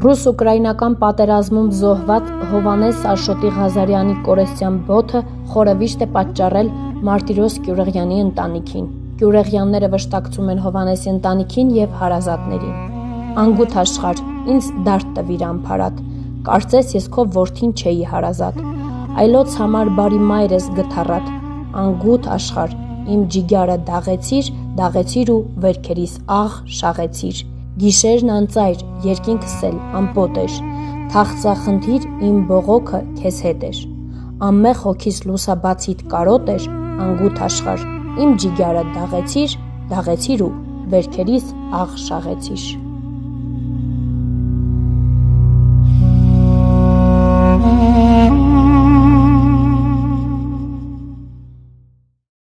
Ռուս-ուկրաինական պատերազմում զոհված Հովհաննես Աշոտի Ղազարյանի կորեսյան բոթը խորը վիշտ է պատճառել Մարտիրոս Գյուռեղյանի ընտանիքին։ Գյուռեղյանները վշտակցում են Հովհաննեսի ընտանիքին և հարազատներին։ Անգութ աշխարհ, ինձ դարդ տվիր անփարատ, կարծես ես քո որդին չէի հարազատ, այլոց համար բարի մայր ես գթառատ, անգութ աշխարհ, իմ ջիգյարը դաղեցիր ու վերքերիս աղ շաղեցիր, գիշերն անծայր, երկինքս էլ ամպոտ էր, թախծախնդիր իմ բողոքը քեզ հետ էր, անմեղ հոգիս լուսաբացիդ կարոտ էր, անգութ աշխարհ, իմ ջիգյարը դաղեցիր ու վերքերիս աղ շաղեցիր։